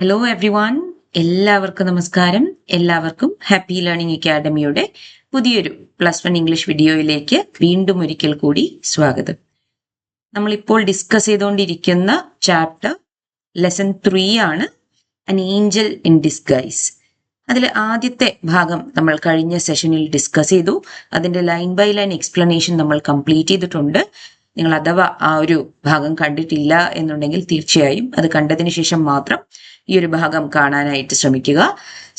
Hello every one, എല്ലാവർക്കും നമസ്കാരം. എല്ലാവർക്കും ഹാപ്പി ലേണിംഗ് അക്കാഡമിയുടെ പുതിയൊരു +1 ഇംഗ്ലീഷ് വീഡിയോയിലേക്ക് വീണ്ടും ഒരിക്കൽ കൂടി സ്വാഗതം. നമ്മളിപ്പോൾ ഡിസ്കസ് ചെയ്തുകൊണ്ടിരിക്കുന്ന ചാപ്റ്റർ ലെസൺ 3 ആണ്, ആൻ ഏഞ്ചൽ ഇൻ ഡിസ്ഗൈസ്. അതിൽ ആദ്യത്തെ ഭാഗം നമ്മൾ കഴിഞ്ഞ സെഷനിൽ ഡിസ്കസ് ചെയ്തു. അതിന്റെ ലൈൻ ബൈ ലൈൻ എക്സ്പ്ലനേഷൻ നമ്മൾ കംപ്ലീറ്റ് ചെയ്തിട്ടുണ്ട്. നിങ്ങൾ അഥവാ ആ ഒരു ഭാഗം കണ്ടിട്ടില്ല എന്നുണ്ടെങ്കിൽ തീർച്ചയായും അത് കണ്ടതിന് ശേഷം മാത്രം ഈ ഒരു ഭാഗം കാണാനായിട്ട് ശ്രമിക്കുക.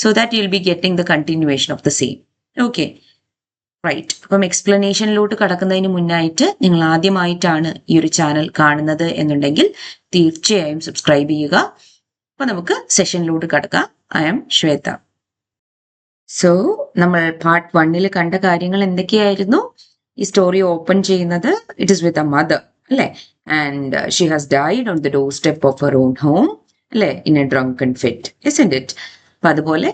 So that you will be getting the continuation of the same. Okay, right. അപ്പം എക്സ്പ്ലനേഷനിലോട്ട് കടക്കുന്നതിന് മുന്നായിട്ട് നിങ്ങൾ ആദ്യമായിട്ടാണ് ഈ ഒരു ചാനൽ കാണുന്നത് എന്നുണ്ടെങ്കിൽ തീർച്ചയായും സബ്സ്ക്രൈബ് ചെയ്യുക. അപ്പൊ നമുക്ക് സെഷനിലോട്ട് കടക്കാം. I am Shweta. സോ നമ്മൾ പാർട്ട് 1 കണ്ട കാര്യങ്ങൾ എന്തൊക്കെയായിരുന്നു? ഈ സ്റ്റോറി ഓപ്പൺ ചെയ്യുന്നത് it is with a mother, അല്ലെ? And she has died on the doorstep of her own home, അല്ലെ? In a drunken fit, isn't it? അപ്പൊ അതുപോലെ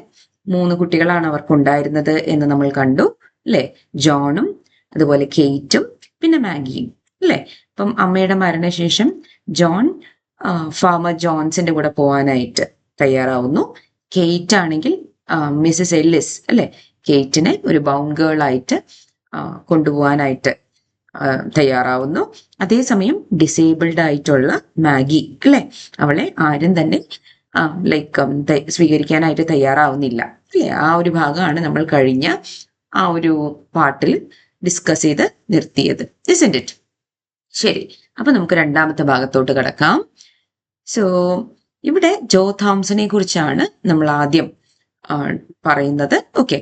3 കുട്ടികളാണ് അവർക്കുണ്ടായിരുന്നത് എന്ന് നമ്മൾ കണ്ടു, അല്ലെ? ജോണും അതുപോലെ കേറ്റും പിന്നെ മാഗിയും, അല്ലെ? അപ്പം അമ്മയുടെ മരണശേഷം ജോൺ ഫാമർ ജോൺസിന്റെ കൂടെ പോകാനായിട്ട് തയ്യാറാവുന്നു. കേറ്റ് ആണെങ്കിൽ മിസ്സസ് എല്ലിസ്, അല്ലെ, കേറ്റിനെ ഒരു ബൗൺ ഗേൾ ആയിട്ട് കൊണ്ടുപോകാനായിട്ട് തയ്യാറാവുന്നു. അതേസമയം ഡിസേബിൾഡ് ആയിട്ടുള്ള മാഗി, അല്ലെ, അവളെ ആരും തന്നെ സ്വീകരിക്കാനായിട്ട് തയ്യാറാവുന്നില്ല, അല്ലെ? ആ ഒരു ഭാഗമാണ് നമ്മൾ കഴിഞ്ഞ ആ ഒരു പാർട്ടിൽ ഡിസ്കസ് ചെയ്ത് നിർത്തിയത്, ഇസ്ന്റ് ഇറ്റ്? ശരി, അപ്പൊ നമുക്ക് രണ്ടാമത്തെ ഭാഗത്തോട്ട് കിടക്കാം. സോ ഇവിടെ ജോ തോംസനെ കുറിച്ചാണ് നമ്മൾ ആദ്യം പറയുന്നത്. ഓക്കെ,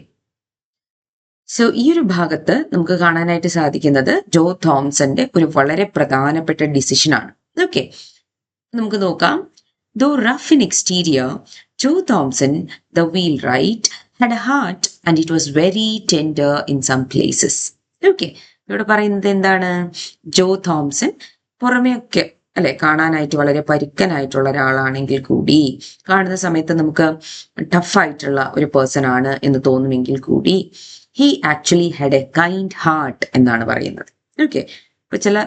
സോ ഈ ഒരു ഭാഗത്ത് നമുക്ക് കാണാനായിട്ട് സാധിക്കുന്നത് ജോ തോംസന്റെ ഒരു വളരെ പ്രധാനപ്പെട്ട ഡിസിഷനാണ്. ഓക്കെ, നമുക്ക് നോക്കാം. Though rough in exterior, Joe Thomson the wheelwright had a heart and it was very tender in some places. Okay, ഇവിടെ പറയുന്നത് എന്താണ്? ജോ തോംസൺ പുറമെയൊക്കെ, അല്ലെ, കാണാനായിട്ട് വളരെ പരുക്കനായിട്ടുള്ള ഒരാളാണെങ്കിൽ കൂടി, കാണുന്ന സമയത്ത് നമുക്ക് ടഫായിട്ടുള്ള ഒരു പേഴ്സൺ ആണ് എന്ന് തോന്നുമെങ്കിൽ കൂടി, he actually had a kind heart എന്നാണ് പറയുന്നത്. ഓക്കെ, ഇപ്പൊ ചില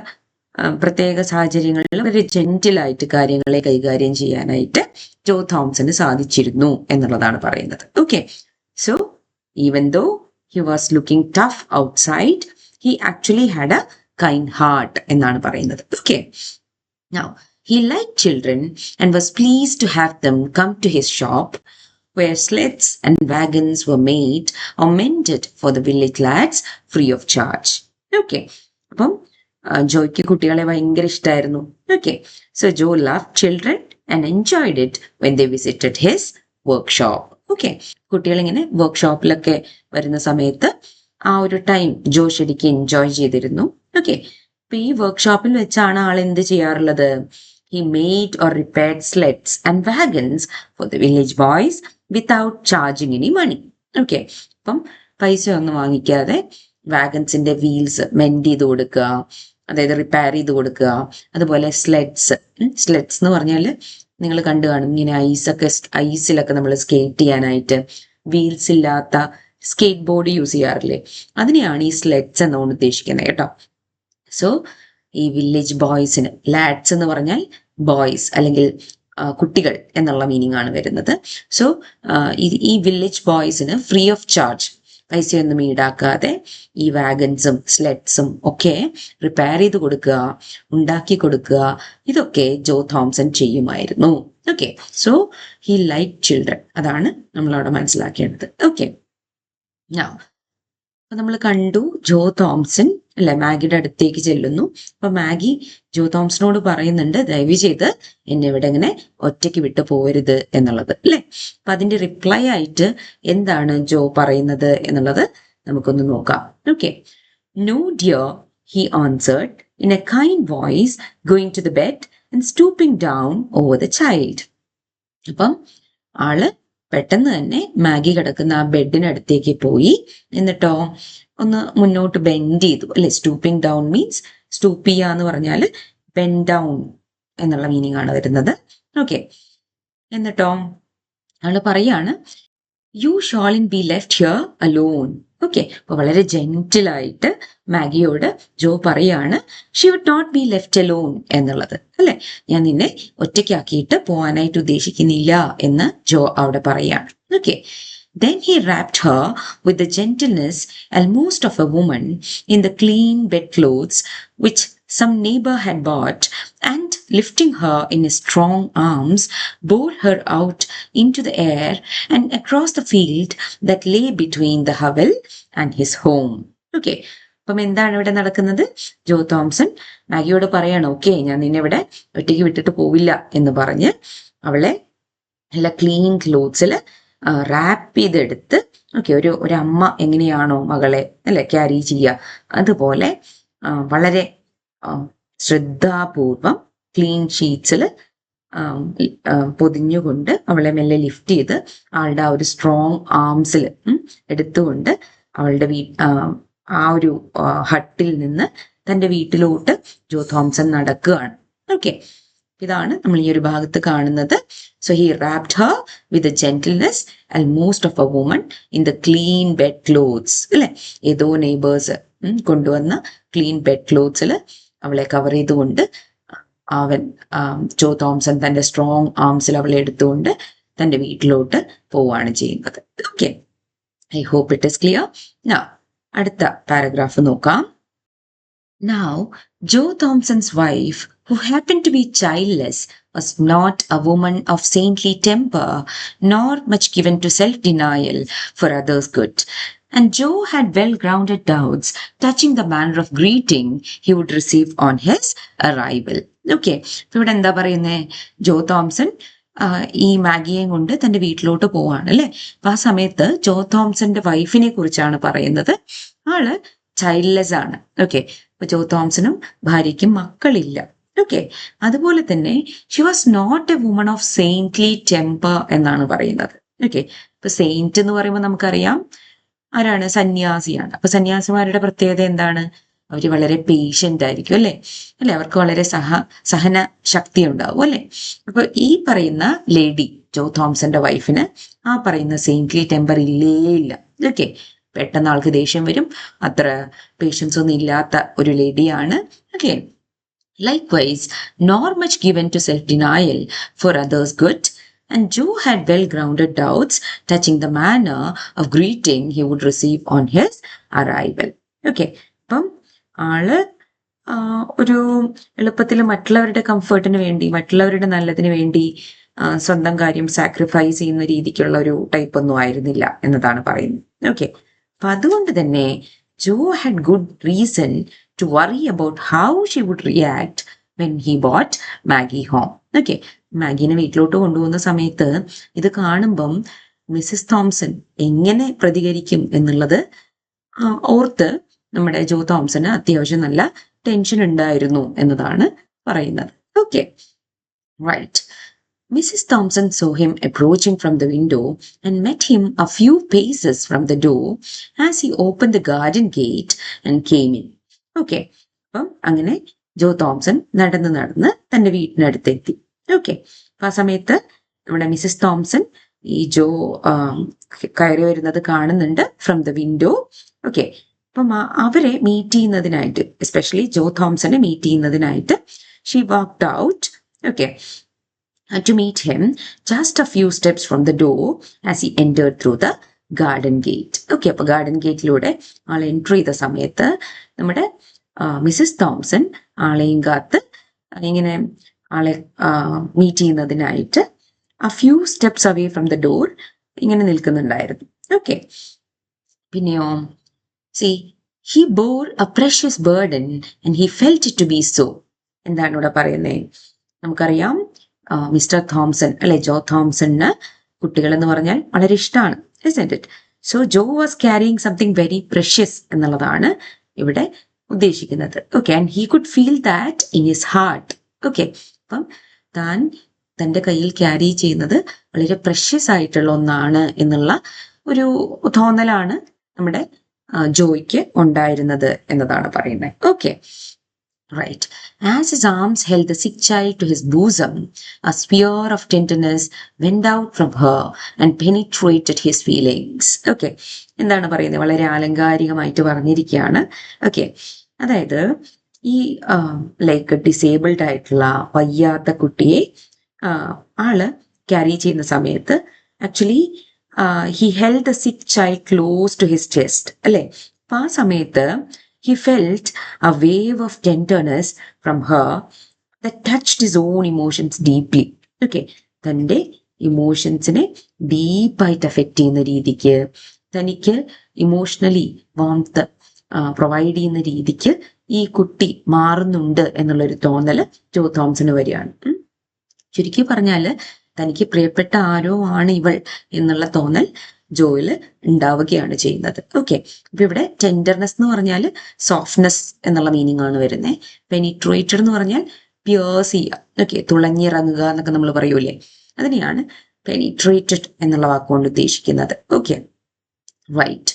പ്രത്യേക സാഹചര്യങ്ങളിൽ വളരെ ജെന്റിലായിട്ട് കാര്യങ്ങളെ കൈകാര്യം ചെയ്യാനായിട്ട് ജോ തോംസന് സാധിച്ചിരുന്നു എന്നുള്ളതാണ് പറയുന്നത്. Okay, so even though he was looking tough outside, he actually had a kind heart എന്നാണ് പറയുന്നത്. Okay, now he liked children and was pleased to have them come to his shop where sleds and wagons were made or mended for the village lads free of charge. Okay, അപ്പം ജോയ്ക്ക് കുട്ടികളെ ഭയങ്കര ഇഷ്ടമായിരുന്നു. Okay, so Joe loved children and enjoyed it when they visited his workshop. Okay, കുട്ടികളിങ്ങനെ വർക്ക്ഷോപ്പിലൊക്കെ വരുന്ന സമയത്ത് ആ ഒരു ടൈം ജോ ശരിക്കും എൻജോയ് ചെയ്തിരുന്നു. ഓക്കെ, അപ്പൊ ഈ വർക്ക്ഷോപ്പിൽ വെച്ചാണ് ആൾ എന്ത് ചെയ്യാറുള്ളത്? He made or repaired sleds and wagons for the village boys without charging any money. Okay, അപ്പം പൈസ ഒന്നും വാങ്ങിക്കാതെ വാഗൻസിന്റെ വീൽസ് മെൻഡ് ചെയ്ത് കൊടുക്കുക, അതായത് റിപ്പയർ ചെയ്ത് കൊടുക്കുക. അതുപോലെ സ്ലെഡ്സ് എന്ന് പറഞ്ഞാൽ നിങ്ങൾ കണ്ടു കാണും, ഇങ്ങനെ ഐസിലൊക്കെ നമ്മൾ സ്കേറ്റ് ചെയ്യാനായിട്ട് വീൽസ് ഇല്ലാത്ത സ്കേറ്റ് ബോർഡ് യൂസ് ചെയ്യാറില്ലേ? അതിനെയാണ് ഈ സ്ലെഡ്സ് എന്നാണ് ഉദ്ദേശിക്കുന്നത്, കേട്ടോ. സോ ഈ വില്ലേജ് ബോയ്സിന്, ലാഡ്സ് എന്ന് പറഞ്ഞാൽ ബോയ്സ് അല്ലെങ്കിൽ കുട്ടികൾ എന്നുള്ള മീനിങ് ആണ് വരുന്നത്. സോ ഈ വില്ലേജ് ബോയ്സിന് ഫ്രീ ഓഫ് ചാർജ്, പൈസയൊന്നും ഈടാക്കാതെ ഈ വാഗൻസും സ്ലെഡ്സും ഒക്കെ റിപ്പയർ ചെയ്ത് കൊടുക്കുക, ഉണ്ടാക്കി കൊടുക്കുക, ഇതൊക്കെ ജോ തോംസൺ ചെയ്യുമായിരുന്നു. Okay, so he like children, അതാണ് നമ്മളവിടെ മനസ്സിലാക്കേണ്ടത്. ഓക്കെ, അപ്പൊ നമ്മൾ കണ്ടു ജോ തോംസൺ, അല്ലെ, മാഗിയുടെ അടുത്തേക്ക് ചെല്ലുന്നു. അപ്പൊ മാഗി ജോ തോംസനോട് പറയുന്നുണ്ട്, ദയവ് ചെയ്ത് എന്നെ ഇവിടെ ഇങ്ങനെ ഒറ്റയ്ക്ക് വിട്ടു പോകരുത് എന്നുള്ളത്, അല്ലെ? അപ്പൊ അതിന്റെ റിപ്ലൈ ആയിട്ട് എന്താണ് ജോ പറയുന്നത് എന്നുള്ളത് നമുക്കൊന്ന് നോക്കാം. Okay, no dear, he answered in a kind voice, going to the bed and stooping down over the child. അപ്പം ആള് പെട്ടെന്ന് തന്നെ മാഗി കിടക്കുന്ന ആ ബെഡിനടുത്തേക്ക് പോയി, എന്നിട്ടോ ഒന്ന് മുന്നോട്ട് ബെൻഡ് ചെയ്തു, അല്ലെ? സ്റ്റൂപ്പിംഗ് ഡൗൺ മീൻസ്, സ്റ്റൂപ്പ് ചെയ്യുക എന്ന് പറഞ്ഞാൽ ബെൻഡ് ഡൗൺ എന്നുള്ള മീനിങ് ആണ് വരുന്നത്. ഓക്കെ, എന്നിട്ടോ ആള് പറയാണ്, you shouldn't be left here alone. Okay, അപ്പൊ വളരെ ജെന്റിലായിട്ട് മാഗിയോട് ജോ പറയാണ് she would not be left alone എന്നുള്ളത്, അല്ലെ? ഞാൻ നിന്നെ ഒറ്റയ്ക്കാക്കിയിട്ട് പോകാനായിട്ട് ഉദ്ദേശിക്കുന്നില്ല എന്ന് ജോ അവിടെ പറയാണ്. Okay, then he wrapped her with the gentleness almost of a woman in the clean bedclothes which some neighbor had bought, and lifting her in his strong arms, bore her out into the air and across the field that lay between the hovel and his home. Okay, അപ്പം എന്താണ് ഇവിടെ നടക്കുന്നത്? ജോ Thomson മാഗിയോട് പറയാണ്, okay, ഞാൻ നിന്നെ ഇവിടെ ഒറ്റയ്ക്ക് വിട്ടിട്ട് പോവില്ല എന്ന് പറഞ്ഞ് അവളെ നല്ല ക്ലീൻ ക്ലോത്ത്സിൽ റാപ്പ് ചെയ്തെടുത്ത്, ഓക്കെ, ഒരു അമ്മ എങ്ങനെയാണോ മകളെ അല്ലെ ക്യാരി ചെയ്യുക, അതുപോലെ വളരെ ശ്രദ്ധാപൂർവം ക്ലീൻ ഷീറ്റ്സിൽ പൊതിഞ്ഞുകൊണ്ട് അവളെ മെല്ലെ ലിഫ്റ്റ് ചെയ്ത് ആളുടെ ആ ഒരു സ്ട്രോങ് ആംസിൽ എടുത്തുകൊണ്ട് അവളുടെ ആ ഒരു ഹട്ടിൽ നിന്ന് തൻ്റെ വീട്ടിലോട്ട് ജോ തോംസൺ നടക്കുകയാണ്. ഓക്കെ, ഇതാണ് നമ്മൾ ഈ ഒരു ഭാഗത്ത് കാണുന്നത്. So he wrapped Har with gentleness almost of A woman in the clean bed clothes, അല്ലെ? ഏതോ നെയ്ബേഴ്സ് കൊണ്ടുവന്ന ക്ലീൻ ബെഡ് ക്ലോത്ത്സിൽ അവളെ കവർ ചെയ്തുകൊണ്ട് ജോ തോംസൺ തന്റെ സ്ട്രോങ് ആംസിൽ അവളെ എടുത്തുകൊണ്ട് തന്റെ വീട്ടിലോട്ട് പോവുകയാണ് ചെയ്യുന്നത്. Okay, I hope it is clear. അടുത്ത പാരഗ്രാഫ് നോക്കാം. Now, Joe Thompson's wife, who happened to be childless, was not a woman of saintly temper, nor much given to self-denial for others' good. And Joe had well-grounded doubts touching the manner of greeting he would receive on his arrival. Okay, ഇവിടെ എന്താ പറയുന്നേ? ജോ Thomson ഈ മാഗിയെയും കൊണ്ട് തന്റെ വീട്ടിലോട്ട് പോവാണ്, അല്ലെ? അപ്പൊ ആ സമയത്ത് ജോ തോംസന്റെ വൈഫിനെ കുറിച്ചാണ് പറയുന്നത്. ആള് ചൈൽഡ്ലെസ് ആണ്. ഓക്കെ, അപ്പൊ ജോ തോംസനും ഭാര്യയ്ക്കും മക്കളില്ല. ഓക്കെ, അതുപോലെ തന്നെ she was not a woman of saintly temper എന്നാണ് പറയുന്നത്. ഓക്കെ, ഇപ്പൊ സെയിന്റ് എന്ന് പറയുമ്പോൾ നമുക്കറിയാം ആരാണ്? സന്യാസിയാണ്. അപ്പൊ സന്യാസിമാരുടെ പ്രത്യേകത എന്താണ്? അവർ വളരെ പേഷ്യന്റ് ആയിരിക്കും, അല്ലെ? അവർക്ക് വളരെ സഹന ശക്തി ഉണ്ടാവും, അല്ലെ? അപ്പൊ ഈ പറയുന്ന ലേഡി ജോ തോംസന്റെ വൈഫിന് ആ പറയുന്ന സെയിന്റ്ലി ടെമ്പർ ഇല്ലേ ഇല്ല. ഓക്കെ, പെട്ടെന്ന് ആൾക്ക് ദേഷ്യം വരും. അത്ര പേഷ്യൻസ് ഒന്നും ഇല്ലാത്ത ഒരു ലേഡിയാണ്. Okay, likewise nor much given to self-denial for others' good, and Joe had well-grounded doubts touching the manner of greeting he would receive on his arrival. Okay, അപ്പം ആള് ഒരു എളുപ്പത്തിൽ മറ്റുള്ളവരുടെ കംഫർട്ടിന് വേണ്ടി, മറ്റുള്ളവരുടെ നല്ലതിന് വേണ്ടി സ്വന്തം കാര്യം സാക്രിഫൈസ് ചെയ്യുന്ന രീതിക്കുള്ള ഒരു ടൈപ്പ് ഒന്നും ആയിരുന്നില്ല എന്നതാണ് പറയുന്നത്. ഓക്കെ, അപ്പൊ അതുകൊണ്ട് തന്നെ Joe had good reason to worry about how she would react when he brought Maggie home. Okay, മാഗിനെ വീട്ടിലോട്ട് കൊണ്ടുപോകുന്ന സമയത്ത് ഇത് കാണുമ്പം മിസ്സിസ് തോംസൺ എങ്ങനെ പ്രതികരിക്കും എന്നുള്ളത് ഓർത്ത് നമ്മുടെ ജോ തോംസന് അത്യാവശ്യം നല്ല ടെൻഷൻ ഉണ്ടായിരുന്നു എന്നതാണ് പറയുന്നത്. Okay, right. Mrs. Thompson saw him approaching from the window and met him a few paces from the door as he opened the garden gate and came in. Okay, അപ്പം അങ്ങനെ ജോ തോംസൺ നടന്ന് തന്റെ വീട്ടിനടുത്തെത്തി. Okay, അപ്പൊ ആ സമയത്ത് നമ്മുടെ Mrs Thomson ഈ ജോ കയറി വരുന്നത് കാണുന്നുണ്ട് ഫ്രം ദ വിൻഡോ. ഓക്കെ, അപ്പം അവരെ മീറ്റ് ചെയ്യുന്നതിനായിട്ട്, എസ്പെഷ്യലി ജോ തോംസനെ മീറ്റ് ചെയ്യുന്നതിനായിട്ട് she walked out. Okay, to meet him just a few steps from the door as he entered through the garden gate. Okay, അപ്പൊ ഗാർഡൻ ഗേറ്റിലൂടെ ആൾ entry ചെയ്ത സമയത്ത് നമ്മുടെ Mrs Thomson ആളെയും കാത്ത് ഇങ്ങനെ ആളെ meet ചെയ്യുന്നതിനായിട്ട് a few steps away from the door ഇങ്ങനെ നിൽക്കുന്നുണ്ടായിരുന്നു. ഓക്കെ, പിന്നെയോ see he bore a precious burden and he felt it to be so. എന്താണ് ഇവിടെ പറയുന്നത്? നമുക്കറിയാം മിസ്റ്റർ തോംസൺ, അല്ലെ, ജോ തോംസണിന് കുട്ടികൾ എന്ന് പറഞ്ഞാൽ വളരെ ഇഷ്ടമാണ്, isn't it? So Joe was carrying something very precious എന്നുള്ളതാണ് ഇവിടെ ഉദ്ദേശിക്കുന്നത്. Okay, and he could feel that in his heart. Okay, അപ്പം താൻ തൻ്റെ കയ്യിൽ ക്യാരി ചെയ്യുന്നത് വളരെ പ്രഷ്യസ് ആയിട്ടുള്ള ഒന്നാണ് എന്നുള്ള ഒരു തോന്നലാണ് നമ്മുടെ ജോയ്ക്ക് ഉണ്ടായിരുന്നത് എന്നതാണ് പറയുന്നത്. Okay, Right. As his arms held the sick child to his bosom, a sphere of tenderness went out from her and penetrated his feelings. Okay. എന്താണ് പറയുന്നത്? വളരെ ആലങ്കാരികമായിട്ട് പറഞ്ഞിരിക്കുകയാണ്. ഓക്കെ. അതായത് ഈ ലൈക്ക് ഡിസേബിൾഡ് ആയിട്ടുള്ള വയ്യാത്ത കുട്ടിയെ ആള് ക്യാരി ചെയ്യുന്ന സമയത്ത് actually he held the sick child close to his chest അല്ലെ. അപ്പൊ ആ സമയത്ത് he felt a wave of tenderness from her that touched his own emotions deeply. Okay. തൻ്റെ ഇമോഷൻസിനെ ഡീപ്പായിട്ട് എഫക്റ്റ് ചെയ്യുന്ന രീതിക്ക്, തനിക്ക് ഇമോഷണലി വാംത്ത് പ്രൊവൈഡ് ചെയ്യുന്ന രീതിക്ക് ഈ കുട്ടി മാറുന്നുണ്ട് എന്നുള്ളൊരു തോന്നല് ജോ തോംസന് വരികയാണ്. ചുരുക്കി പറഞ്ഞാല് തനിക്ക് പ്രിയപ്പെട്ട ആരോ ആണ് ഇവൾ എന്നുള്ള തോന്നൽ ജോയില് ഉണ്ടാവുകയാണ് ചെയ്യുന്നത്. ഓക്കെ. അപ്പൊ ഇവിടെ ടെൻഡർനെസ് എന്ന് പറഞ്ഞാൽ സോഫ്റ്റ്നെസ് എന്നുള്ള മീനിങ് ആണ് വരുന്നത്. പെനിട്രേറ്റഡ് എന്ന് പറഞ്ഞാൽ പിയേഴ്സ് ചെയ്യുക, ഓക്കെ, തുളഞ്ഞിറങ്ങുക എന്നൊക്കെ നമ്മൾ പറയൂലേ, അതിനെയാണ് പെനിട്രേറ്റഡ് എന്നുള്ള വാക്കുകൊണ്ട് ഉദ്ദേശിക്കുന്നത്. Okay, right.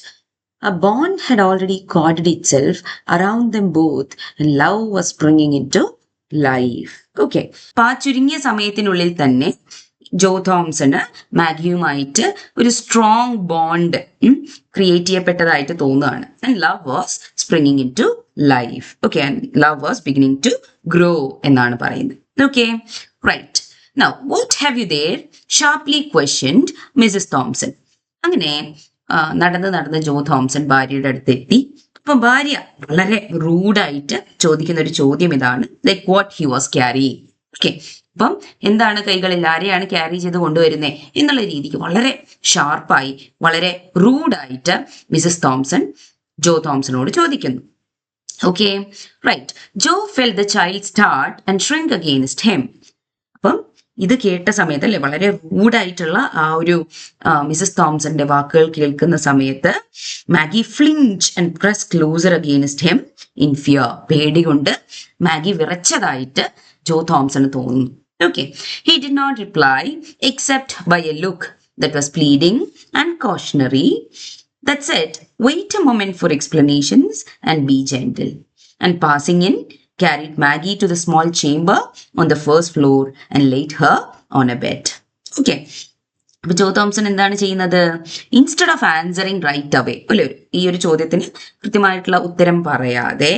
A bond had already corded itself around them both and love was springing into life. Okay. അപ്പൊ ആ ചുരുങ്ങിയ സമയത്തിനുള്ളിൽ തന്നെ ജോ തോംസണ് മാഗിയുമായിട്ട് ഒരു സ്ട്രോങ് ബോണ്ട് ക്രിയേറ്റ് ചെയ്യപ്പെട്ടതായിട്ട് തോന്നുകയാണ്. And love was springing into life. Okay, and love was beginning to grow എന്നാണ് പറയുന്നത്. Okay, right. Now what have you there? Sharply questioned Mrs Thompson. അങ്ങനെ നടന്ന് ജോ തോംസൺ ഭാര്യയുടെ അടുത്തെത്തി. അപ്പൊ ഭാര്യ വളരെ റൂഡായിട്ട് ചോദിക്കുന്ന ഒരു ചോദ്യം ഇതാണ്, like what he was carrying. Okay, അപ്പം എന്താണ് കൈകളിൽ, ആരെയാണ് ക്യാരി ചെയ്ത് കൊണ്ടുവരുന്നത് എന്നുള്ള രീതിക്ക് വളരെ ഷാർപ്പായി, വളരെ റൂഡായിട്ട് മിസസ് തോംസൺ ജോ തോംസണോട് ചോദിക്കുന്നു. Okay, right. Joe felt the child start and shrink against him. അപ്പം ഇത് കേട്ട സമയത്ത് അല്ലെ, വളരെ റൂഡായിട്ടുള്ള ആ ഒരു മിസസ് തോംസന്റെ വാക്കുകൾ കേൾക്കുന്ന സമയത്ത് Maggi flinch and press closer against him in fear. പേടി കൊണ്ട് മാഗി വിറച്ചതായിട്ട് ജോ തോംസണ് തോന്നുന്നു. Okay, he did not reply except by a look that was pleading and cautionary that said, wait a moment for explanations and be gentle. And passing in, carried Maggie to the small chamber on the first floor and laid her on a bed. Okay. അപ്പൊ ജോ Thompson എന്താണ് ചെയ്യുന്നത്? Instead of answering right away, അല്ലെ, ഈ ഒരു ചോദ്യത്തിന് കൃത്യമായിട്ടുള്ള ഉത്തരം പറയാതെ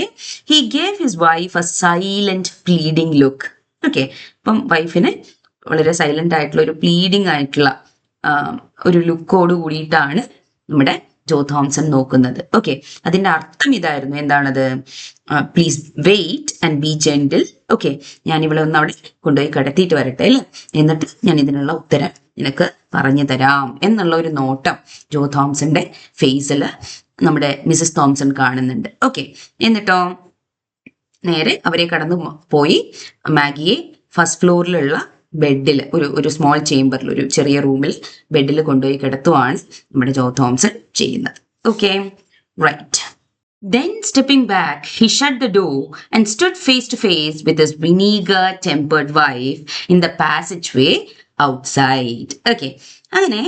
he gave his wife a silent pleading look. Okay, അപ്പം വൈഫിന് വളരെ സൈലന്റ് ആയിട്ടുള്ള ഒരു പ്ലീഡിങ് ആയിട്ടുള്ള ഒരു ലുക്കോട് കൂടിയിട്ടാണ് നമ്മുടെ ജോ തോംസൺ നോക്കുന്നത്. ഓക്കെ, അതിന്റെ അർത്ഥം ഇതായിരുന്നു. എന്താണത്? Please wait and be gentle. Okay, ഞാൻ ഇവിടെ ഒന്ന് അവിടെ കൊണ്ടുപോയി കിടത്തിയിട്ട് വരട്ടെ അല്ലേ, എന്നിട്ട് ഞാൻ ഇതിനുള്ള ഉത്തരം നിനക്ക് പറഞ്ഞു തരാം എന്നുള്ള ഒരു നോട്ടം ജോ തോംസന്റെ ഫേസിൽ നമ്മുടെ മിസസ് തോംസൺ കാണുന്നുണ്ട്. ഓക്കെ, എന്നിട്ടോ നേരെ അവരെ കടന്നു പോയി മാഗിയെ ഫസ്റ്റ് ഫ്ലോറിലുള്ള ബെഡിൽ, ഒരു സ്മോൾ ചേംബറിൽ, ഒരു ചെറിയ റൂമിൽ ബെഡിൽ കൊണ്ടുപോയി കിടത്തുവാണ് നമ്മുടെ ജോ തോംസൺ ചെയ്യുന്നത്. Okay, right. Then stepping back, he shut the door and stood face to face with his vinegar-tempered wife in the passageway outside. Okay, അങ്ങനെ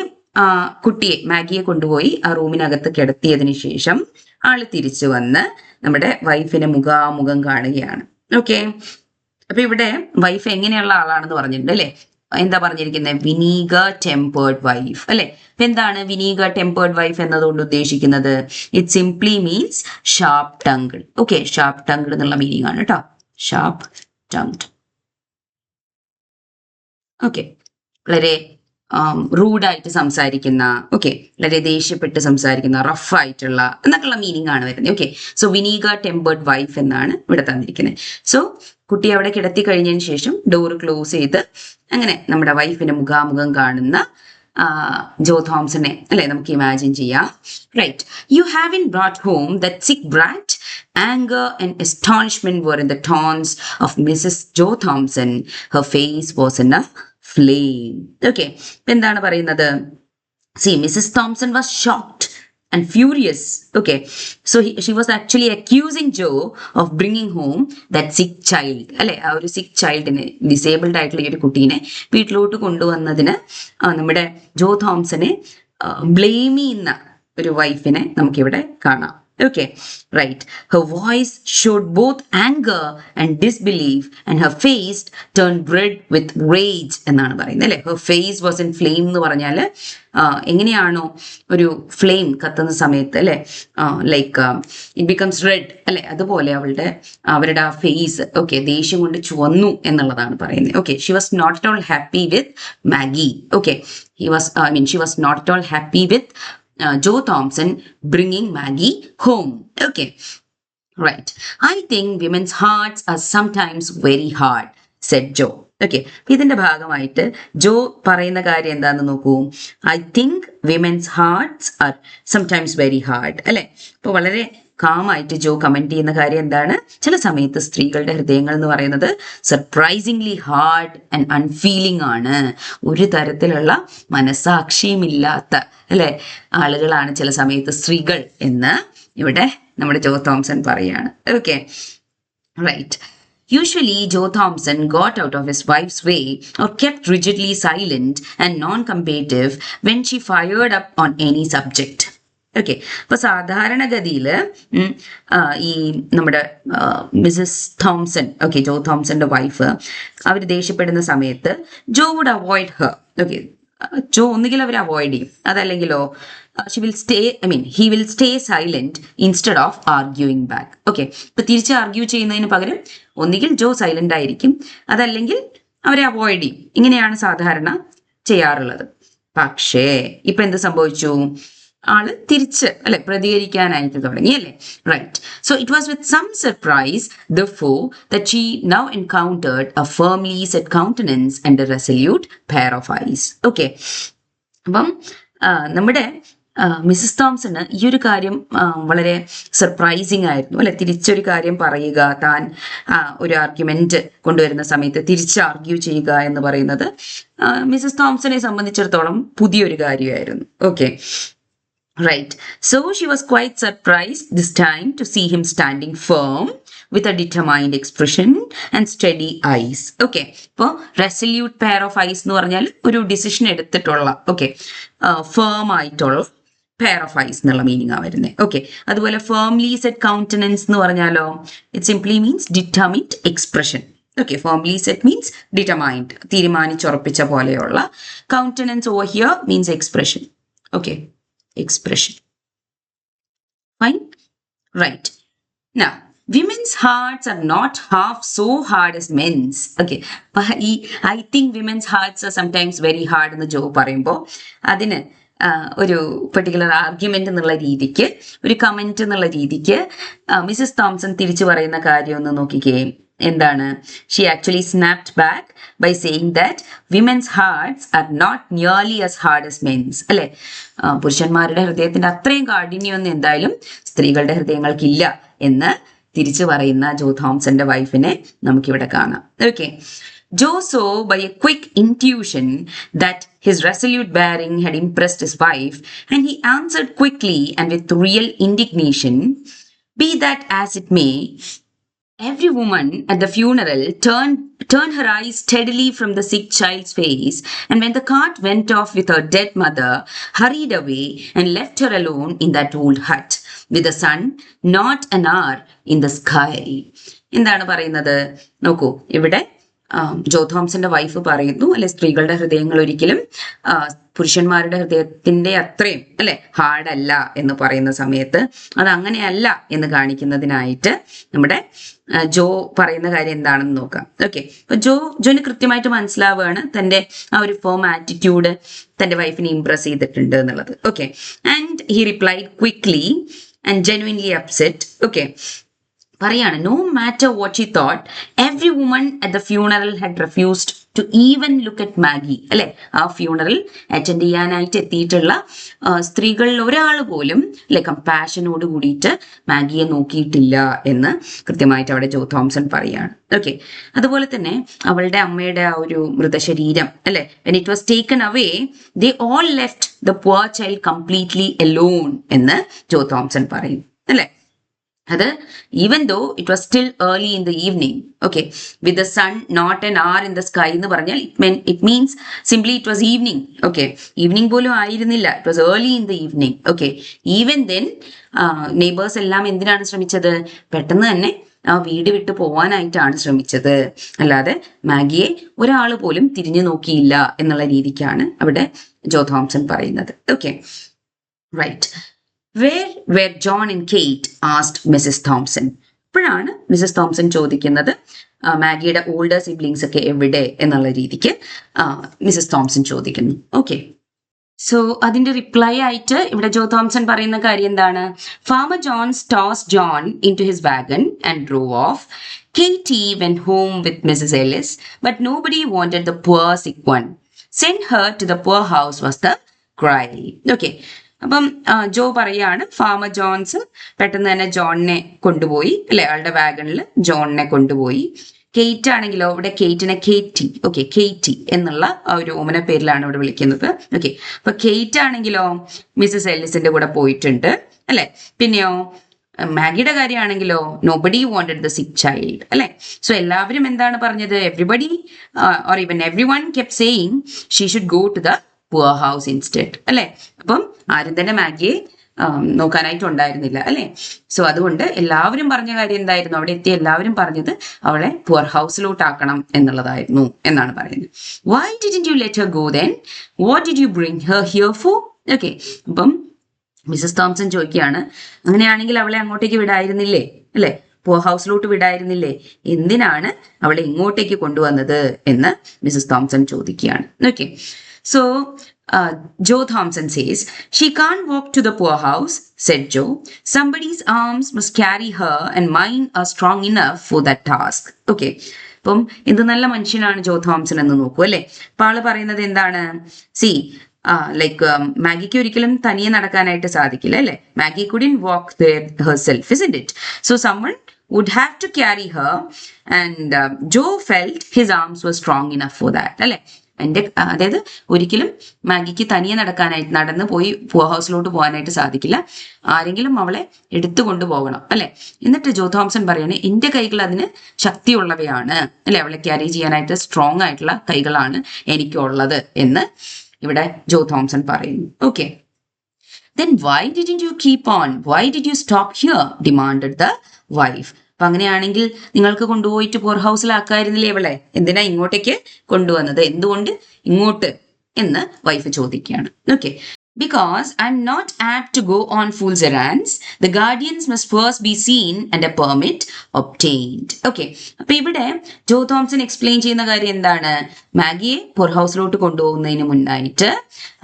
കുട്ടിയെ, മാഗിയെ കൊണ്ടുപോയി ആ റൂമിനകത്ത് കിടത്തിയതിന് ശേഷം ആള് തിരിച്ചു വന്ന് നമ്മുടെ വൈഫിനെ മുഖാമുഖം കാണുകയാണ്. ഓക്കെ, അപ്പൊ ഇവിടെ വൈഫ് എങ്ങനെയുള്ള ആളാണെന്ന് പറഞ്ഞിട്ടുണ്ട് അല്ലെ. എന്താ പറഞ്ഞിരിക്കുന്നത്? വിനീഗർ ടെമ്പേർഡ് വൈഫ് അല്ലെ. അപ്പൊ എന്താണ് വിനീഗർ ടെമ്പേർഡ് വൈഫ് എന്നതുകൊണ്ട് ഉദ്ദേശിക്കുന്നത്? It simply means sharp tongued. Okay, sharp tongued എന്നുള്ള മീനിങ് ആണ് കേട്ടോ, ഷാർപ്പ് ടങ്ക്ഡ്. ഓക്കെ, വളരെ റൂഡായിട്ട് സംസാരിക്കുന്ന, ഓക്കെ, വളരെ ദേഷ്യപ്പെട്ട് സംസാരിക്കുന്ന, റഫ് ആയിട്ടുള്ള എന്നൊക്കെയുള്ള മീനിങ് ആണ് വരുന്നത്. Okay, so vinegar tempered wife എന്നാണ് ഇവിടെ തന്നിരിക്കുന്നത്. സോ കുട്ടി അവിടെ കിടത്തി കഴിഞ്ഞതിന് ശേഷം ഡോറ് ക്ലോസ് ചെയ്ത് അങ്ങനെ നമ്മുടെ വൈഫിനെ മുഖാമുഖം കാണുന്ന ജോ തോംസനെ അല്ലെ നമുക്ക് ഇമാജിൻ ചെയ്യാം. Right. You have in brought home that sick brat. Anger and astonishment were in the tones of Mrs. Jo Thompson. Her face was in a flame. Okay, എന്താണ് പറയുന്നത്? See, Mrs. Thompson was shocked and furious. Okay, so she was actually accusing Joe of bringing home that sick child. അല്ലെ, ആ ഒരു സിക്ക് ചൈൽഡിനെ, disabled ആയിട്ടുള്ള ഈ ഒരു കുട്ടീനെ വീട്ടിലോട്ട് കൊണ്ടുവന്നതിന് നമ്മുടെ ജോ തോംസനെ ബ്ലെയിം ചെയ്യുന്ന ഒരു വൈഫിനെ നമുക്കിവിടെ കാണാം. Okay, right. Her voice showed both anger and disbelief, and her face turned red with rage എന്നാണ് പറയുന്നത് അല്ലേ. Her face was in flame എന്ന് പറഞ്ഞാൽ എങ്ങനെയാണോ ഒരു ഫ്ലെയിം കത്തുന്ന സമയത്ത് അല്ലേ, ലൈക്ക് ഇറ്റ് ബിക്കംസ് റെഡ് അല്ലെ, അതുപോലെ അവരുടെ ആ ഫേസ് ഓക്കെ ദേഷ്യം കൊണ്ട് ചുവന്നു എന്നുള്ളതാണ് പറയുന്നത്. Okay, she was not at all happy with Maggie. Okay, she was not at all happy with Joe Thompson bringing Maggie home. Okay, right. I think women's hearts are sometimes very hard, said Joe. Okay, ഇതിന്റെ ഭാഗമായിട്ട് Joe പറയുന്ന കാര്യം എന്താണെന്ന് നോക്കൂ. I think women's hearts are sometimes very hard അല്ലെ. അപ്പോൾ വളരെ കാമായിട്ട് ജോ comment ചെയ്യുന്ന കാര്യം എന്താണ്, ചില സമയത്ത് സ്ത്രീകളുടെ ഹൃദയങ്ങൾ എന്ന് പറയുന്നത് സർപ്രൈസിംഗ്ലി ഹാർഡ് ആൻഡ് അൺഫീലിംഗ് ആണ്. ഒരു തരത്തിലുള്ള മനസാക്ഷിയുമില്ലാത്ത അല്ലെ ആളുകളാണ് ചില സമയത്ത് സ്ത്രീകൾ എന്ന് ഇവിടെ നമ്മുടെ ജോ തോംസൺ പറയാണ്. Okay, right. Usually, Joe Thompson got out of his wife's way or kept rigidly silent and non-combative when she fired up on any subject. Okay, അപ്പൊ സാധാരണഗതിയിൽ ഈ നമ്മുടെ മിസസ് തോംസൺ, ഓക്കെ ജോ തോംസന്റെ വൈഫ്, അവർ ദേഷ്യപ്പെടുന്ന സമയത്ത് ജോ would avoid Har. Okay, ജോ ഒന്നുകിൽ അവർ avoid ചെയ്യും, അതല്ലെങ്കിലോ he will stay silent instead of arguing back. Okay, ഇപ്പൊ തിരിച്ച് argue ചെയ്യുന്നതിന് പകരം ഒന്നുകിൽ ജോ സൈലന്റ് ആയിരിക്കും, അതല്ലെങ്കിൽ അവരെ അവോയ്ഡ് ചെയ്യും. ഇങ്ങനെയാണ് സാധാരണ ചെയ്യാറുള്ളത്. പക്ഷേ ഇപ്പൊ എന്ത് സംഭവിച്ചു, ആള് തിരിച്ച് അല്ലെ പ്രതികരിക്കാനായിട്ട് തുടങ്ങി അല്ലെ. Right. So it was with some surprise therefore that she now encountered a firmly set countenance and a resolute pair of eyes. Okay, അപ്പം നമ്മുടെ മിസസ് തോംസണ് ഈ ഒരു കാര്യം വളരെ സർപ്രൈസിങ് ആയിരുന്നു അല്ലെ. തിരിച്ചൊരു കാര്യം പറയുക, താൻ ഒരു ആർഗ്യുമെന്റ് കൊണ്ടുവരുന്ന സമയത്ത് തിരിച്ച് ആർഗ്യൂ ചെയ്യുക എന്ന് പറയുന്നത് മിസസ് തോംസനെ സംബന്ധിച്ചിടത്തോളം പുതിയൊരു കാര്യമായിരുന്നു. Okay, right. So she was quite surprised this time to see him standing firm with a determined expression and steady eyes. Okay, ഇപ്പോൾ resolute pair of eyes എന്ന് പറഞ്ഞാൽ ഒരു ഡിസിഷൻ എടുത്തിട്ടുള്ള ഓക്കെ ഫേം ആയിട്ടുള്ള പെയർ ഓഫ് ഐസ് എന്നുള്ള meaning ആ വരുന്നത്. Okay, അതുപോലെ ഫേംലി സെറ്റ് കൗണ്ടനൻസ് എന്ന് പറഞ്ഞാലോ it simply means determined expression. Okay, firmly set means determined, തീരുമാനിച്ചുറപ്പിച്ച പോലെയുള്ള. Countenance over here means expression. Okay, expression. Fine? Right. Now, women's hearts are not half so hard as men's. Okay. I think women's hearts are sometimes very hard എന്ന് ജോ പറയുമ്പോൾ അതിന് ഒരു particular argument എന്നുള്ള രീതിക്ക്, ഒരു comment എന്നുള്ള രീതിക്ക് Mrs Thomson തിരിച്ചു പറയുന്ന കാര്യം ഒന്ന് നോക്കിക്കേ. എന്താണ്? She actually snapped back by saying that women's hearts are not nearly as hard as men's. അല്ലെ, പുരുഷന്മാരുടെ ഹൃദയത്തിന്റെ അത്രയും കാഠിന്യമൊന്നും എന്തായാലും സ്ത്രീകളുടെ ഹൃദയങ്ങൾക്കില്ല എന്ന് തിരിച്ചു പറയുന്ന ജോ തോംസന്റെ വൈഫിനെ നമുക്കിവിടെ കാണാം. Okay, Joe saw by a quick intuition that his resolute bearing had impressed his wife, and he answered quickly and with real indignation, "Be that as it may, every woman at the funeral turned her eyes steadily from the sick child's face, and when the cart went off with her dead mother, hurried away and left her alone in that old hut, with the sun not an hour in the sky." എന്താണ് പറയുന്നത് നോക്കൂ, ഇവിടെ ജോ തോംസന്റെ wife പറയുന്നു അല്ലെ, സ്ത്രീകളുടെ ഹൃദയങ്ങൾ ഒരിക്കലും പുരുഷന്മാരുടെ ഹൃദയത്തിന്റെ അത്രയും അല്ലെ ഹാർഡല്ല എന്ന് പറയുന്ന സമയത്ത് അത് അങ്ങനെയല്ല എന്ന് കാണിക്കുന്നതിനായിട്ട് നമ്മുടെ ജോ പറയുന്ന കാര്യം എന്താണെന്ന് നോക്കാം. ഓക്കെ, അപ്പൊ ജോന് കൃത്യമായിട്ട് മനസ്സിലാവുകയാണ് തന്റെ ആ ഒരു ഫേം ആറ്റിറ്റ്യൂഡ് തന്റെ വൈഫിനെ ഇംപ്രസ് ചെയ്തിട്ടുണ്ട് എന്നുള്ളത്. Okay, and he replied quickly and genuinely upset. Okay, പറയാണ്, no matter what she thought, every woman at the funeral had refused to even look at Maggie. അല്ലെ, ആ ഫ്യൂണറൽ അറ്റൻഡ് ചെയ്യാനായിട്ട് എത്തിയിട്ടുള്ള സ്ത്രീകളിൽ ഒരാൾ പോലും അല്ലെ കമ്പാഷനോട് കൂടിയിട്ട് മാഗിയെ നോക്കിയിട്ടില്ല എന്ന് കൃത്യമായിട്ട് അവിടെ ജോ തോംസൺ പറയാണ്. ഓക്കെ, അതുപോലെ തന്നെ അവളുടെ അമ്മയുടെ ആ ഒരു മൃതശരീരം അല്ലെ, when it was taken away, they all left the poor child completely alone എന്ന് ജോ തോംസൺ പറയും. അല്ലെ, അത് even though it was still early in the evening. Okay, with the sun not N R in the sky എന്ന് പറഞ്ഞാൽ it means simply it was evening. Okay, evening പോലും ആയിരുന്നില്ല, it was early in the evening. Okay, even then neighbours എല്ലാം എന്തിനാണ് ശ്രമിച്ചത്? പെട്ടെന്ന് തന്നെ ആ വീട് വിട്ട് പോവാനായിട്ടാണ് ശ്രമിച്ചത്. അല്ലാതെ മാഗിയെ ഒരാൾ പോലും തിരിഞ്ഞു നോക്കിയില്ല എന്നുള്ള രീതിക്കാണ് അവിടെ ജോ തോംസൺ പറയുന്നത്. Okay, right. Where were John and Kate? asked Mrs. Thompson. ഇപ്പോഴാണ് മിസസ് തോംസൺ ചോദിക്കുന്നത് മാഗിയുടെ ഓൾഡർ സിബ്ലിങ്സ് ഒക്കെ എവിടെ എന്നുള്ള രീതിക്ക് മിസസ് തോംസൺ ചോദിക്കുന്നു. ഓക്കെ, സോ അതിന്റെ റിപ്ലൈ ആയിട്ട് ഇവിടെ ജോ തോംസൺ പറയുന്ന കാര്യം എന്താണ്? Farmer Jones toss John into his wagon and drove off. Katie went home with Mrs. Ellis, but nobody wanted the poor sick one. Send her to the poor house was the cry. Okay, അപ്പം ജോ പറയാണ് farmer John's പെട്ടെന്ന് തന്നെ ജോണിനെ കൊണ്ടുപോയി, അല്ലെ, അയാളുടെ വാഗണിൽ ജോണിനെ കൊണ്ടുപോയി. കേറ്റ് ആണെങ്കിലോ ഇവിടെ കേറ്റിനെ കേറ്റി, ഓക്കെ, കേറ്റി എന്നുള്ള ആ ഒരു ഓമന പേരിലാണ് ഇവിടെ വിളിക്കുന്നത്. ഓക്കെ, അപ്പൊ കേറ്റ് ആണെങ്കിലോ മിസസ് എല്ലിസിന്റെ കൂടെ പോയിട്ടുണ്ട്, അല്ലെ. പിന്നെയോ മാഗിയുടെ കാര്യമാണെങ്കിലോ nobody wanted the sick child, അല്ലെ. സോ എല്ലാവരും എന്താണ് പറഞ്ഞത്? Everybody or even every one kept saying she should go to the poorhouse instead, അല്ലെ. അപ്പം ആരും തന്നെ മാഗിയെ നോക്കാനായിട്ടുണ്ടായിരുന്നില്ല, അല്ലെ. സോ അതുകൊണ്ട് എല്ലാവരും പറഞ്ഞ കാര്യം എന്തായിരുന്നു? അവിടെ എത്തിയ എല്ലാവരും പറഞ്ഞത് അവളെ പുവർ ഹൗസിലോട്ടാക്കണം എന്നുള്ളതായിരുന്നു എന്നാണ് പറയുന്നത്. Why didn't you let her go then? What did you bring her here for? Okay, അപ്പം മിസസ് തോംസൺ ചോദിക്കുകയാണ്, അങ്ങനെയാണെങ്കിൽ അവളെ അങ്ങോട്ടേക്ക് വിടായിരുന്നില്ലേ, അല്ലെ, പുവർ ഹൗസിലോട്ട് വിടായിരുന്നില്ലേ, എന്തിനാണ് അവളെ ഇങ്ങോട്ടേക്ക് കൊണ്ടുവന്നത് എന്ന് മിസസ് തോംസൺ ചോദിക്കുകയാണ്. Okay, so Joe Thompson says, she can't walk to the poor house, said Joe. Somebody's arms must carry her and mine are strong enough for that task. Okay, അപ്പം ഇത് നല്ല മനുഷ്യനാണ് ജോ തോംസൺ എന്ന് നോക്കൂ, അല്ലെ. അപ്പൊ ആള് പറയുന്നത് എന്താണ്? സി ലൈക്ക് മാഗിക്ക് ഒരിക്കലും തനിയെ നടക്കാനായിട്ട് സാധിക്കില്ല, അല്ലെ. Maggi couldn't walk there herself, isn't it? So someone would have to carry her and Joe felt his arms were strong enough for that, അല്ലെ. അതായത് ഒരിക്കലും മാഗിക്ക് തനിയെ നടന്ന് പോയി പുവർ ഹൗസിലോട്ട് പോകാനായിട്ട് സാധിക്കില്ല, ആരെങ്കിലും അവളെ എടുത്തു കൊണ്ടുപോകണം, അല്ലെ. എന്നിട്ട് ജോ തോംസൺ പറയാണ്, എന്റെ കൈകൾ അതിന് ശക്തിയുള്ളവയാണ്, അല്ലെ, അവളെ ക്യാരി ചെയ്യാനായിട്ട് സ്ട്രോങ് ആയിട്ടുള്ള കൈകളാണ് എനിക്കുള്ളത് എന്ന് ഇവിടെ ജോ തോംസൺ പറയുന്നു. Okay, then why didn't you keep on? Why did you stop here? demanded the wife. അപ്പൊ അങ്ങനെയാണെങ്കിൽ നിങ്ങൾക്ക് കൊണ്ടുപോയിട്ട് പുവർ ഹൗസിലാക്കായിരുന്നില്ലേ ഇവളെ? എന്തിനാ ഇങ്ങോട്ടേക്ക് കൊണ്ടുവന്നത്? എന്തുകൊണ്ട് ഇങ്ങോട്ട് എന്ന് വൈഫ് ചോദിക്കുകയാണ്. Okay, because I'm not apt to go on fool's errands. The guardians must first be seen and a permit obtained. Okay, അപ്പൊ ഇവിടെ ജോ തോംസൺ എക്സ്പ്ലെയിൻ ചെയ്യുന്ന കാര്യം എന്താണ്? മാഗിയെ പുവർ ഹൗസിലോട്ട് കൊണ്ടുപോകുന്നതിന് മുന്നായിട്ട്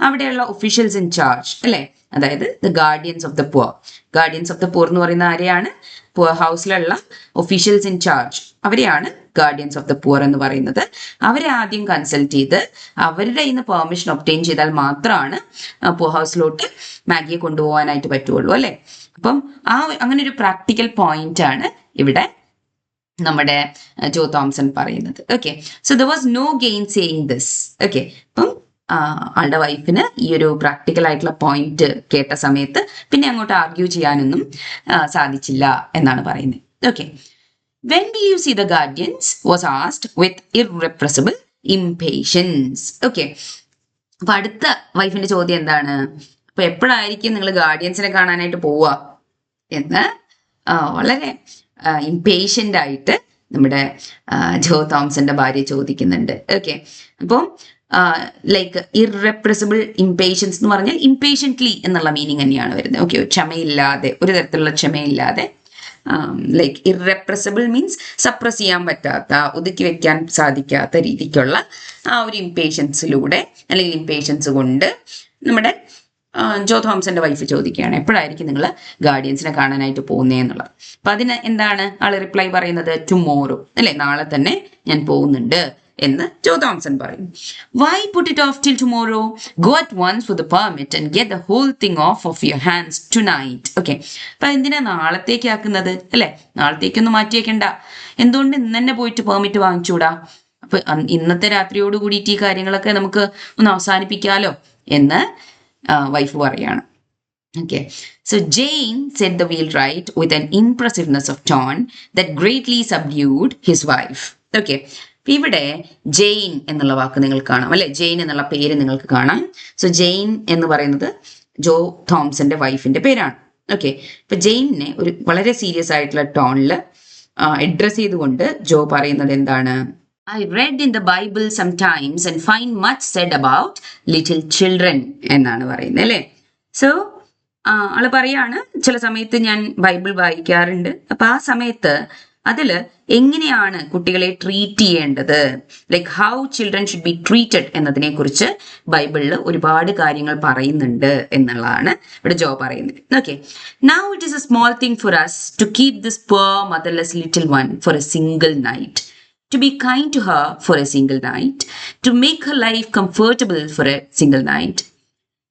അവിടെയുള്ള ഒഫീഷ്യൽസ് ഇൻ ചാർജ്, അല്ലെ, അതായത് the guardians of the poor. Guardians of the poor എന്ന് പറയുന്ന ആരെയാണ്? പുവർ ഹൗസിലുള്ള ഒഫീഷ്യൽസ് ഇൻ ചാർജ്, അവരെയാണ് ഗാർഡിയൻസ് ഓഫ് ദ പുവർ എന്ന് പറയുന്നത്. അവരെ ആദ്യം കൺസൾട്ട് ചെയ്ത് അവരുടെ കയ്യിൽ നിന്ന് പെർമിഷൻ ഒബ്റ്റെയിൻ ചെയ്താൽ മാത്രമാണ് പുവർ ഹൗസിലോട്ട് മാഗിയെ കൊണ്ടുപോകാനായിട്ട് പറ്റുള്ളൂ, അല്ലെ. അപ്പം അങ്ങനെ ഒരു പ്രാക്ടിക്കൽ പോയിന്റ് ആണ് ഇവിടെ നമ്മുടെ ജോ തോംസൺ പറയുന്നത്. Okay, so there was no gainsaying this. Okay, അപ്പം ആളുടെ വൈഫിന് ഈ ഒരു പ്രാക്ടിക്കൽ ആയിട്ടുള്ള പോയിന്റ് കേട്ട സമയത്ത് പിന്നെ അങ്ങോട്ട് ആർഗ്യൂ ചെയ്യാനൊന്നും സാധിച്ചില്ല എന്നാണ് പറയുന്നത്. Okay, when will you see the guardians? was asked with irrepressible impatience. Okay, അപ്പൊ അടുത്ത വൈഫിന്റെ ചോദ്യം എന്താണ്? അപ്പൊ എപ്പോഴായിരിക്കും നിങ്ങൾ ഗാർഡിയൻസിനെ കാണാനായിട്ട് പോവുക എന്ന് വളരെ ഇംപേഷ്യന്റ് ആയിട്ട് നമ്മുടെ ജോ തോംസന്റെ ഭാര്യ ചോദിക്കുന്നുണ്ട്. ഓക്കെ, അപ്പം ലൈക്ക് ഇറപ്രസിബിൾ ഇംപേഷ്യൻസ് എന്ന് പറഞ്ഞാൽ ഇംപേഷ്യൻ്റ്ലി എന്നുള്ള മീനിങ് തന്നെയാണ് വരുന്നത്. ഓക്കെ, ക്ഷമയില്ലാതെ, ഒരു തരത്തിലുള്ള ക്ഷമയില്ലാതെ. ലൈക്ക് ഇറപ്രസിബിൾ മീൻസ് സപ്രസ് ചെയ്യാൻ പറ്റാത്ത, ഒതുക്കി വെക്കാൻ സാധിക്കാത്ത രീതിക്കുള്ള ആ ഒരു ഇംപേഷ്യൻസിലൂടെ അല്ലെങ്കിൽ ഇംപേഷ്യൻസ് കൊണ്ട് നമ്മുടെ ജോ തോംസന്റെ വൈഫ് ചോദിക്കുകയാണ്, എപ്പോഴായിരിക്കും നിങ്ങൾ ഗാർഡിയൻസിനെ കാണാനായിട്ട് പോകുന്നതെന്നുള്ളത്. അപ്പൊ അതിന് എന്താണ് ആള് റിപ്ലൈ പറയുന്നത്? ടുമോറോ, അല്ലെ, നാളെ തന്നെ ഞാൻ പോകുന്നുണ്ട് എന്ന് ജോ തോംസൺ പറയും. Why put it off till tomorrow? Go at once for the permit and get the whole thing off your hands tonight. Okay, അപ്പൊ എന്തിനാ നാളത്തേക്ക് ആക്കുന്നത്, അല്ലെ? നാളത്തേക്കൊന്നും മാറ്റി വെക്കണ്ട, എന്തുകൊണ്ട് ഇന്ന് തന്നെ പോയിട്ട് പെർമിറ്റ് വാങ്ങിച്ചൂടാ? അപ്പൊ ഇന്നത്തെ രാത്രിയോട് കൂടിയിട്ട് ഈ കാര്യങ്ങളൊക്കെ നമുക്ക് ഒന്ന് അവസാനിപ്പിക്കാലോ എന്ന് വൈഫ് പറയാണ്. Okay, so Jane set the wheelwright with an impressiveness of tone that greatly subdued his wife. Okay, ഇവിടെ ജെയിൻ എന്നുള്ള വാക്ക് നിങ്ങൾക്ക് കാണാം അല്ലെ, ജെയിൻ എന്നുള്ള പേര് നിങ്ങൾക്ക് കാണാം. സോ ജെയിൻ എന്ന് പറയുന്നത് ജോ തോംസന്റെ വൈഫിന്റെ പേരാണ്. ഓക്കെ, ഇപ്പൊ ജെയിനെ ഒരു വളരെ സീരിയസ് ആയിട്ടുള്ള ടോണിൽ അഡ്രസ് ചെയ്തുകൊണ്ട് ജോ പറയുന്നത് എന്താണ്? I read in the Bible sometimes and find much said about little children എന്നാണ് പറയുന്നത് അല്ലേ. സോ ആള് പറയാണ് ചില സമയത്ത് ഞാൻ ബൈബിൾ വായിക്കാറുണ്ട്, അപ്പൊ ആ സമയത്ത് അതിൽ എങ്ങനെയാണ് കുട്ടികളെ ട്രീറ്റ് ചെയ്യേണ്ടത്, like how children should be treated എന്നതിനെ കുറിച്ച് ബൈബിളിൽ ഒരുപാട് കാര്യങ്ങൾ പറയുന്നുണ്ട് എന്നുള്ളതാണ് ഇവിടെ ജോ പറയുന്നത്. Okay, now it is a small thing for us to keep this poor motherless little one for a single night, to be kind to her for a single night, to make her life comfortable for a single night.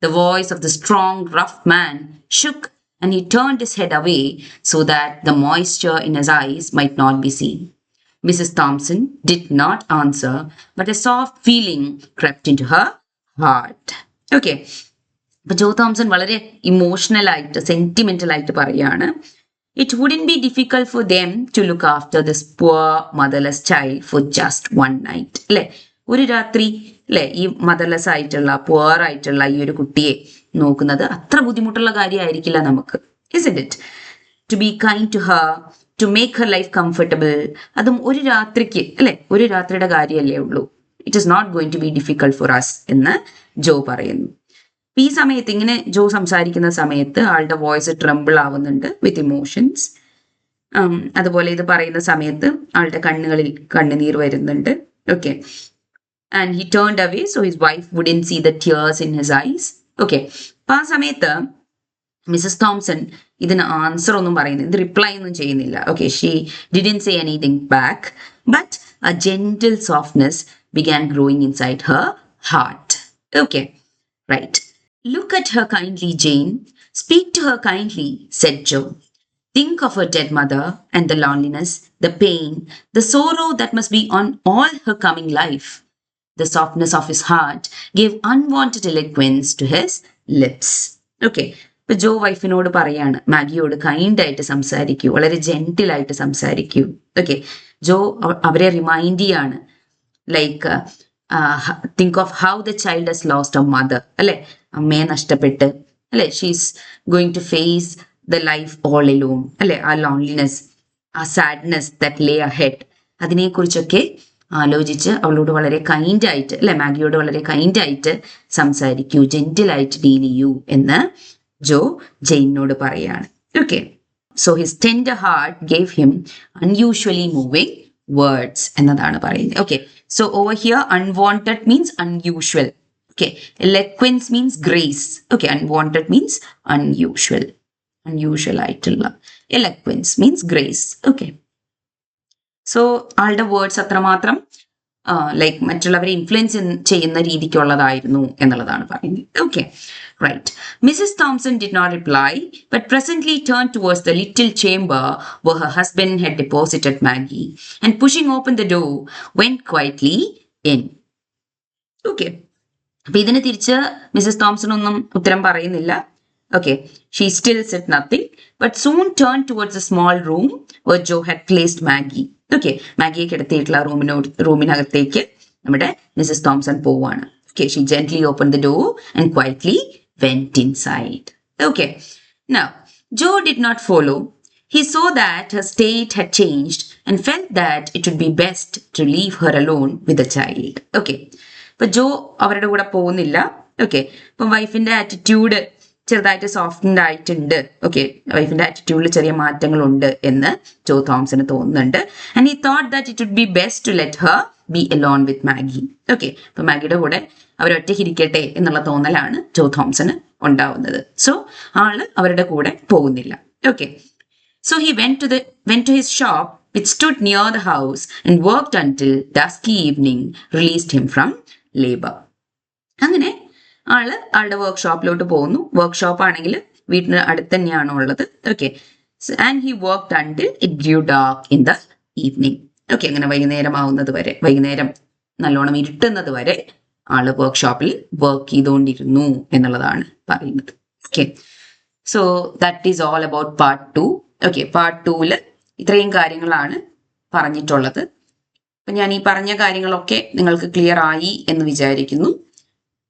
The voice of the strong, rough man shook, and he turned his head away so that the moisture in his eyes might not be seen. Mrs. Thompson did not answer, but a soft feeling crept into her heart. Okay. അപ്പൊ ജോ Thomson വളരെ emotional ആയിട്ട് sentimental ആയിട്ട് പറയാണ്, it wouldn't be difficult for them to look after this poor motherless child for just one night. അല്ലെ, ഒരു രാത്രി അല്ലെ ഈ മദർലെസ് ആയിട്ടുള്ള പുവർ ആയിട്ടുള്ള ഈ ഒരു കുട്ടിയെ നോക്കുന്നത് അത്ര ബുദ്ധിമുട്ടുള്ള കാര്യമായിരിക്കില്ല നമുക്ക്. isn't it? To be kind to her, to make her life comfortable, അതും ഒരു രാത്രിക്ക് അല്ലെ, ഒരു രാത്രിയുടെ കാര്യമല്ലേ ഉള്ളൂ. it is not going to be difficult for us എന്ന് ജോ പറയുന്നു. ഈ സമയത്ത് ഇങ്ങനെ ജോ സംസാരിക്കുന്ന സമയത്ത് ആളുടെ വോയിസ് ട്രംബിൾ ആവുന്നുണ്ട് വിത്ത് ഇമോഷൻസ്. അതുപോലെ ഇത് പറയുന്ന സമയത്ത് ആളുടെ കണ്ണുകളിൽ കണ്ണുനീർ വരുന്നുണ്ട്. Okay, and he turned away so his wife wouldn't see the tears in his eyes. Okay, അപ്പൊ ആ സമയത്ത് മിസസ് തോംസൺ ഇതിന് ആൻസർ ഒന്നും പറയുന്നില്ല, ഇത് റിപ്ലൈ ഒന്നും ചെയ്യുന്നില്ല. Okay, she didn't say anything back, but a gentle softness began growing inside her heart. Okay, right. Look at her kindly, Jane. Speak to her kindly, said Joe. Think of her dead mother and the loneliness, the pain, the sorrow that must be on all her coming life. The softness of his heart gave unwanted eloquence to his lips. Okay. ഇപ്പൊ ജോ വൈഫിനോട് പറയാണ്, മാഗിയോട് kind ആയിട്ട് സംസാരിക്കൂ, വളരെ gentle ആയിട്ട് സംസാരിക്കൂ. Okay, ജോ അവരെ remind ചെയ്യാണ്, like think of how the child has lost a mother അല്ലെ, അമ്മയെ നഷ്ടപ്പെട്ട് അല്ലെ, she's going to face the life all alone അല്ലെ, ആ ലോൺലിനെസ്, ആ സാഡ്നെസ് ദാറ്റ് ലേ അഹെഡ്, അതിനെക്കുറിച്ചൊക്കെ ആലോചിച്ച് അവളോട് വളരെ കൈൻഡായിട്ട് അല്ലെ, മാഗിയോട് വളരെ കൈൻഡായിട്ട് സംസാരിക്കൂ, ജെന്റിലായിട്ട് ഡീൽ ചെയ്യൂ എന്ന് ജോ ജെയിനോട് പറയാണ്. Okay, so his tender heart gave him unusually moving words എന്നതാണ് പറയുന്നത്. Okay, so over here unwanted means unusual. Okay, eloquence means grace. Okay, unwanted means unusual, unusual ആയിട്ടുള്ള, eloquence means grace. Okay, so ആളുടെ words അത്രമാത്രം like മറ്റുള്ളവരെ influence ചെയ്യുന്ന രീതിക്കുള്ളതായിരുന്നു എന്നുള്ളതാണ് പറയുന്നത്. Okay, right. Mrs Thompson did not reply, but presently turned towards the little chamber where her husband had deposited Maggie, and pushing open the door, went quietly in. Okay, അപ്പൊ ഇതിന് തിരിച്ച് Mises Thomson ഒന്നും ഉത്തരം പറയുന്നില്ല. Okay, she still said nothing, but soon turned towards a small room where Joe had placed Maggie. Okay, മാഗിയെ കിടത്തിയിട്ടുള്ള റൂമിനകത്തേക്ക് നമ്മുടെ Mises Thomson പോവാണ്. Okay, she gently opened the door and quietly went inside. Okay, now Joe did not follow. He saw that her state had changed and felt that it would be best to leave her alone with the child. Okay, ഇപ്പൊ ജോ അവരുടെ കൂടെ പോകുന്നില്ല. Okay, ഇപ്പൊ വൈഫിന്റെ attitude ചെറുതായിട്ട് softened ആയിട്ടുണ്ട്. Okay, വൈഫിന്റെ ആറ്റിറ്റ്യൂഡിൽ ചെറിയ മാറ്റങ്ങളുണ്ട് എന്ന് ജോ തോംസന് തോന്നുന്നുണ്ട്. And he thought that it would be best to let her be alone with Maggie. Okay, ഇപ്പൊ മാഗിയുടെ കൂടെ അവരൊറ്റയ്ക്ക് ഇരിക്കട്ടെ എന്നുള്ള തോന്നലാണ് ജോ തോംസന് ഉണ്ടാവുന്നത്. സോ ആള് അവരുടെ കൂടെ പോകുന്നില്ല. Okay, so he went to his shop which stood near the house and worked until dusky evening released him from labor. അങ്ങനെ ആളുടെ വർക്ക്ഷോപ്പിലോട്ട് പോകുന്നു. വർക്ക്ഷോപ്പ് ആണെങ്കിൽ വീട്ടിന് അടുത്ത് തന്നെയാണ് ഉള്ളത്. Okay, and he worked until it grew dark in the evening. Okay, അങ്ങനെ വൈകുന്നേരം ആവുന്നത് വരെ, വൈകുന്നേരം നല്ലോണം ഇരുട്ടുന്നത് വരെ ആള് വർക്ക്ഷോപ്പിൽ വർക്ക് ചെയ്തുകൊണ്ടിരുന്നു എന്നുള്ളതാണ് പറയുന്നത്. Okay, so that is all about part 2. Okay, part 2-ൽ ഇത്രയും കാര്യങ്ങളാണ് പറഞ്ഞിട്ടുള്ളത്. അപ്പം ഞാൻ ഈ പറഞ്ഞ കാര്യങ്ങളൊക്കെ നിങ്ങൾക്ക് ക്ലിയർ ആയി എന്ന് വിചാരിക്കുന്നു.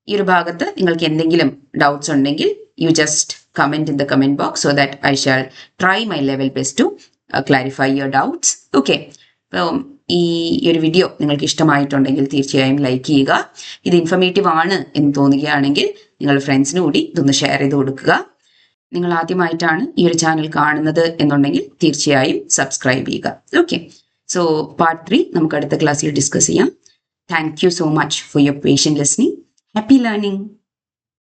ഈ ഒരു ഭാഗത്ത് നിങ്ങൾക്ക് എന്തെങ്കിലും ഡൗട്ട്സ് ഉണ്ടെങ്കിൽ you just comment in the comment box so that I shall try my level best to clarify your doubts. Okay, അപ്പം ഈ ഒരു വീഡിയോ നിങ്ങൾക്ക് ഇഷ്ടമായിട്ടുണ്ടെങ്കിൽ തീർച്ചയായും ലൈക്ക് ചെയ്യുക. ഇത് ഇൻഫർമേറ്റീവ് ആണ് എന്ന് തോന്നുകയാണെങ്കിൽ നിങ്ങൾ ഫ്രണ്ട്സിന് കൂടി ഇതൊന്ന് ഷെയർ ചെയ്ത് കൊടുക്കുക. നിങ്ങൾ ആദ്യമായിട്ടാണ് ഈ ഒരു ചാനൽ കാണുന്നത് എന്നുണ്ടെങ്കിൽ തീർച്ചയായും സബ്സ്ക്രൈബ് ചെയ്യുക. ഓക്കെ, സോ പാർട്ട് 3 നമുക്ക് അടുത്ത ക്ലാസ്സിൽ ഡിസ്കസ് ചെയ്യാം. Thank you so much for your patient listening. Happy learning.